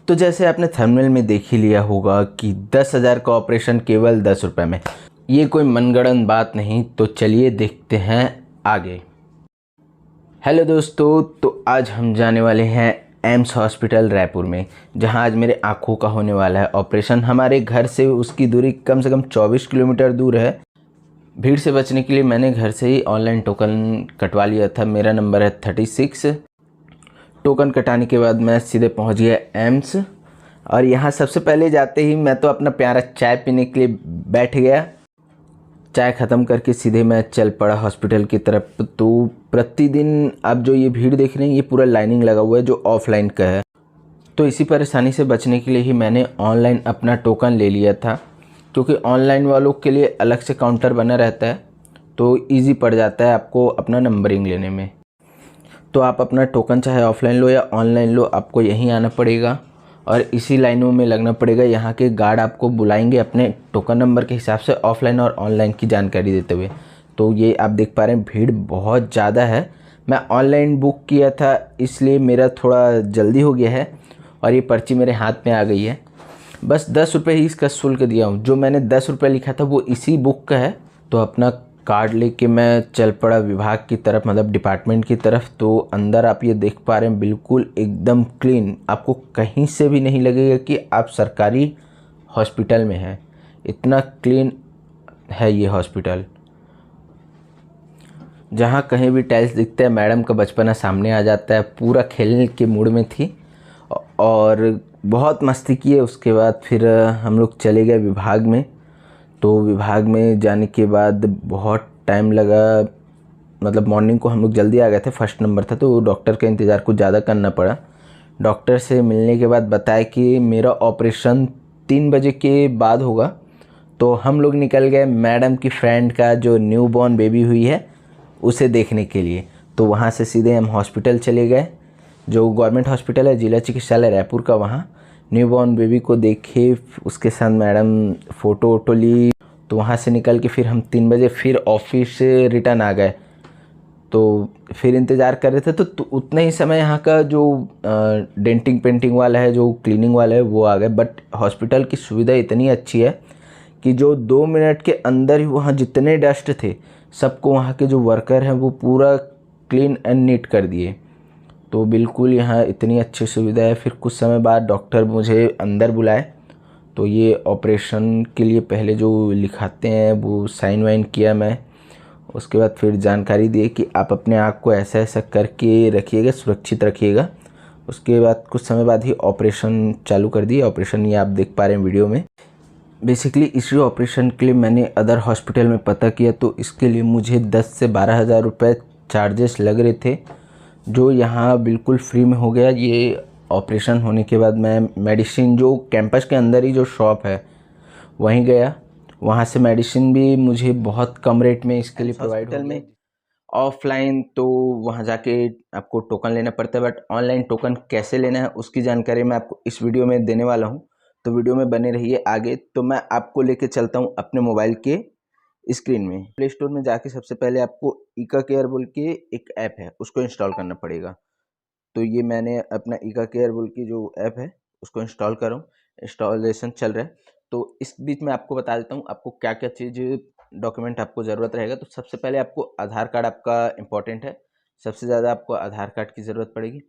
तो जैसे आपने थंबनेल में देख ही लिया होगा कि 10,000 का ऑपरेशन केवल 10 रुपये में। ये कोई मनगढ़ंत बात नहीं, तो चलिए देखते हैं आगे। हेलो दोस्तों, तो आज हम जाने वाले हैं एम्स हॉस्पिटल रायपुर में, जहां आज मेरे आँखों का होने वाला है ऑपरेशन। हमारे घर से उसकी दूरी कम से कम 24 किलोमीटर दूर है। भीड़ से बचने के लिए मैंने घर से ही ऑनलाइन टोकन कटवा लिया था। मेरा नंबर है 36। टोकन कटाने के बाद मैं सीधे पहुंच गया एम्स, और यहाँ सबसे पहले जाते ही मैं तो अपना प्यारा चाय पीने के लिए बैठ गया। चाय ख़त्म करके सीधे मैं चल पड़ा हॉस्पिटल की तरफ। तो प्रतिदिन आप जो ये भीड़ देख रहे हैं, ये पूरा लाइनिंग लगा हुआ है जो ऑफलाइन का है। तो इसी परेशानी से बचने के लिए ही मैंने ऑनलाइन अपना टोकन ले लिया था, क्योंकि ऑनलाइन वालों के लिए अलग से काउंटर बना रहता है, तो ईजी पड़ जाता है आपको अपना नंबरिंग लेने में। तो आप अपना टोकन चाहे ऑफलाइन लो या ऑनलाइन लो, आपको यहीं आना पड़ेगा और इसी लाइनों में लगना पड़ेगा। यहाँ के गार्ड आपको बुलाएंगे अपने टोकन नंबर के हिसाब से ऑफलाइन और ऑनलाइन की जानकारी देते हुए। तो ये आप देख पा रहे हैं, भीड़ बहुत ज़्यादा है। मैं ऑनलाइन बुक किया था, इसलिए मेरा थोड़ा जल्दी हो गया है और ये पर्ची मेरे हाथ में आ गई है। बस 10 रुपये ही इसका शुल्क दिया हूँ। जो मैंने 10 रुपये लिखा था वो इसी बुक का है। तो अपना कार्ड लेके मैं चल पड़ा विभाग की तरफ, मतलब डिपार्टमेंट की तरफ। तो अंदर आप ये देख पा रहे हैं, बिल्कुल एकदम क्लीन। आपको कहीं से भी नहीं लगेगा कि आप सरकारी हॉस्पिटल में हैं। इतना क्लीन है ये हॉस्पिटल। जहाँ कहीं भी टाइल्स दिखते हैं, मैडम का बचपना सामने आ जाता है। पूरा खेलने के मूड में थी और बहुत मस्ती किए। उसके बाद फिर हम लोग चले गए विभाग में। तो विभाग में जाने के बाद बहुत टाइम लगा, मतलब मॉर्निंग को हम लोग जल्दी आ गए थे, फर्स्ट नंबर था, तो डॉक्टर का इंतज़ार कुछ ज़्यादा करना पड़ा। डॉक्टर से मिलने के बाद बताया कि मेरा ऑपरेशन 3 बजे के बाद होगा। तो हम लोग निकल गए मैडम की फ्रेंड का जो न्यू बॉर्न बेबी हुई है उसे देखने के लिए। तो वहाँ से सीधे हम हॉस्पिटल चले गए, जो गवर्नमेंट हॉस्पिटल है जिला चिकित्सालय रायपुर का। वहाँ न्यू बॉर्न बेबी को देखे, उसके साथ मैडम फ़ोटो वोटो ली। तो वहाँ से निकल के फिर हम 3 बजे फिर ऑफिस से रिटर्न आ गए। तो फिर इंतज़ार कर रहे थे। तो उतना ही समय यहाँ का जो डेंटिंग पेंटिंग वाला है, जो क्लीनिंग वाला है, वो आ गए। बट हॉस्पिटल की सुविधा इतनी अच्छी है कि जो 2 मिनट के अंदर ही वहाँ जितने डस्ट थे सबको वहाँ के जो वर्कर हैं वो पूरा क्लीन एंड नीट कर दिए। तो बिल्कुल यहाँ इतनी अच्छी सुविधा है। फिर कुछ समय बाद डॉक्टर मुझे अंदर बुलाए। तो ये ऑपरेशन के लिए पहले जो लिखाते हैं वो साइन वाइन किया मैं। उसके बाद फिर जानकारी दी कि आप अपने आँख को ऐसा ऐसा करके रखिएगा, सुरक्षित रखिएगा। उसके बाद कुछ समय बाद ही ऑपरेशन चालू कर दिए। ऑपरेशन ये आप देख पा रहे हैं वीडियो में। बेसिकली इसी ऑपरेशन के लिए मैंने अदर हॉस्पिटल में पता किया, तो इसके लिए मुझे 10 से 12 हज़ार रुपये चार्जेस लग रहे थे, जो यहाँ बिल्कुल फ्री में हो गया। ये ऑपरेशन होने के बाद मैं मेडिसिन, जो कैंपस के अंदर ही जो शॉप है वहीं गया। वहाँ से मेडिसिन भी मुझे बहुत कम रेट में इसके लिए प्रोवाइड हो गया। ऑफलाइन तो वहाँ जाके आपको टोकन लेना पड़ता है, बट ऑनलाइन टोकन कैसे लेना है उसकी जानकारी मैं आपको इस वीडियो में देने वाला हूँ। तो वीडियो में बने रहिए आगे। तो मैं आपको लेके चलता हूँ अपने मोबाइल के स्क्रीन में। प्ले स्टोर में जाके सबसे पहले आपको ईका केयर बोल के एक ऐप है, उसको इंस्टॉल करना पड़ेगा। तो ये मैंने अपना ईका केयर बोल की जो ऐप है उसको इंस्टॉल कर रहा हूँ। इंस्टॉलेशन चल रहा है। तो इस बीच में आपको बता देता हूँ आपको क्या क्या चीज़ डॉक्यूमेंट आपको ज़रूरत रहेगा। तो सबसे पहले आपको आधार कार्ड आपका इम्पॉर्टेंट है। सबसे ज़्यादा आपको आधार कार्ड की ज़रूरत पड़ेगी।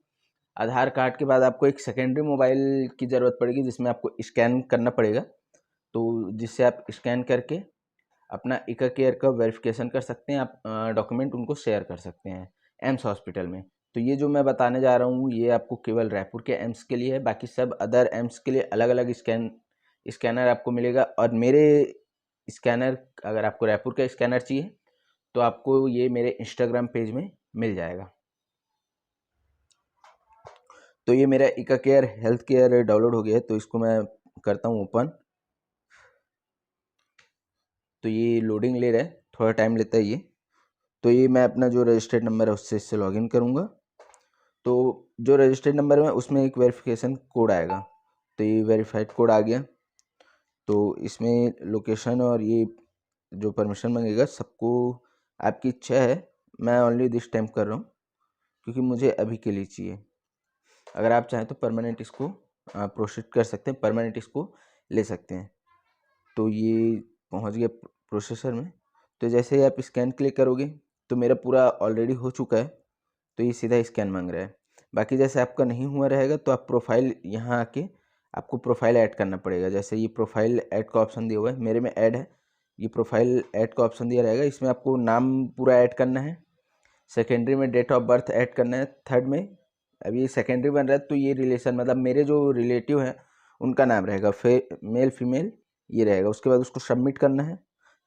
आधार कार्ड के बाद आपको एक सेकेंडरी मोबाइल की ज़रूरत पड़ेगी, जिसमें आपको स्कैन करना पड़ेगा। तो जिससे आप स्कैन करके अपना ईका केयर का वेरिफिकेशन कर सकते हैं। आप डॉक्यूमेंट उनको शेयर कर सकते हैं एम्स हॉस्पिटल में। तो ये जो मैं बताने जा रहा हूँ ये आपको केवल रायपुर के एम्स के लिए है। बाकी सब अदर एम्स के लिए अलग अलग स्कैनर आपको मिलेगा। और मेरे स्कैनर, अगर आपको रायपुर का स्कैनर चाहिए तो आपको ये मेरे इंस्टाग्राम पेज में मिल जाएगा। तो ये मेरा ईका केयर हेल्थ केयर डाउनलोड हो गया है, तो इसको मैं करता हूँ ओपन। तो ये लोडिंग ले रहा है, थोड़ा टाइम लेता है ये। तो ये मैं अपना जो रजिस्टर्ड नंबर है उससे इससे लॉगिन करूँगा। तो जो रजिस्टर्ड नंबर है उसमें एक वेरिफिकेशन कोड आएगा। तो ये वेरीफाइड कोड आ गया। तो इसमें लोकेशन और ये जो परमिशन मांगेगा सबको आपकी इच्छा है। मैं ओनली दिस टाइम कर रहा हूँ क्योंकि मुझे अभी के लिए चाहिए। अगर आप चाहें तो परमानेंट इसको प्रोसीड कर सकते हैं, परमानेंट इसको ले सकते हैं। तो ये पहुंच गया प्रोसेसर में। तो जैसे ही आप स्कैन क्लिक करोगे तो मेरा पूरा ऑलरेडी हो चुका है, तो ये सीधा स्कैन मांग रहा है। बाकी जैसे आपका नहीं हुआ रहेगा तो आप प्रोफाइल यहाँ आके आपको प्रोफाइल ऐड करना पड़ेगा। जैसे ये प्रोफाइल ऐड का ऑप्शन दिया हुआ है, मेरे में ऐड है, ये प्रोफाइल ऐड का ऑप्शन दिया रहेगा। इसमें आपको नाम पूरा ऐड करना है, सेकेंडरी में डेट ऑफ बर्थ ऐड करना है, थर्ड में अभी ये सेकेंडरी बन रहा है तो ये रिलेशन मतलब मेरे जो रिलेटिव हैं उनका नाम रहेगा, मेल फीमेल ये रहेगा। उसके बाद उसको सबमिट करना है।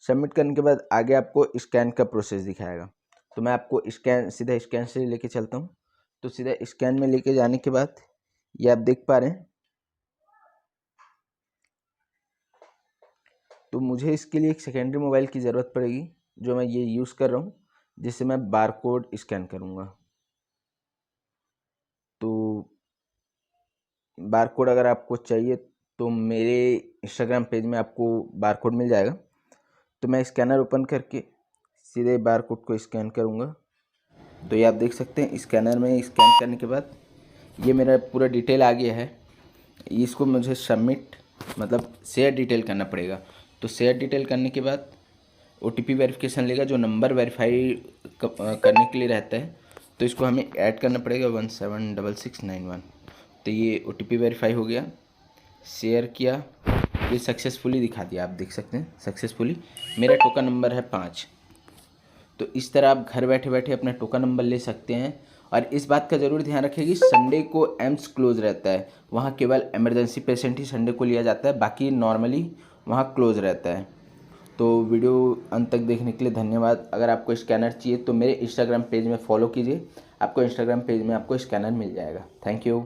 सबमिट करने के बाद आगे आपको स्कैन का प्रोसेस दिखाएगा। तो मैं आपको सीधा स्कैन से लेके चलता हूँ। तो सीधा स्कैन में लेके जाने के बाद ये आप देख पा रहे हैं। तो मुझे इसके लिए एक सेकेंडरी मोबाइल की ज़रूरत पड़ेगी जो मैं ये यूज़ कर रहा हूँ, जिससे मैं बारकोड स्कैन करूँगा। तो बारकोड अगर आपको चाहिए तो मेरे इंस्टाग्राम पेज में आपको बारकोड मिल जाएगा। तो मैं स्कैनर ओपन करके सीधे बारकोड को स्कैन करूँगा। तो ये आप देख सकते हैं स्कैनर में स्कैन करने के बाद ये मेरा पूरा डिटेल आ गया है। इसको मुझे सबमिट मतलब शेयर डिटेल करना पड़ेगा। तो शेयर डिटेल करने के बाद OTP वेरिफिकेशन लेगा, जो नंबर वेरीफाई करने के लिए रहता है। तो इसको हमें ऐड करना पड़ेगा 176691। तो ये OTP वेरीफाई हो गया, शेयर किया, ये सक्सेसफुली दिखा दिया। आप देख सकते हैं सक्सेसफुली मेरा टोकन नंबर है 5। तो इस तरह आप घर बैठे बैठे अपना टोकन नंबर ले सकते हैं। और इस बात का ज़रूर ध्यान रखें कि संडे को एम्स क्लोज रहता है, वहाँ केवल इमरजेंसी पेशेंट ही संडे को लिया जाता है, बाकी नॉर्मली वहाँ क्लोज रहता है। तो वीडियो अंत तक देखने के लिए धन्यवाद। अगर आपको स्कैनर चाहिए तो मेरे इंस्टाग्राम पेज में फॉलो कीजिए, आपको इंस्टाग्राम पेज में आपको स्कैनर मिल जाएगा। Thank you.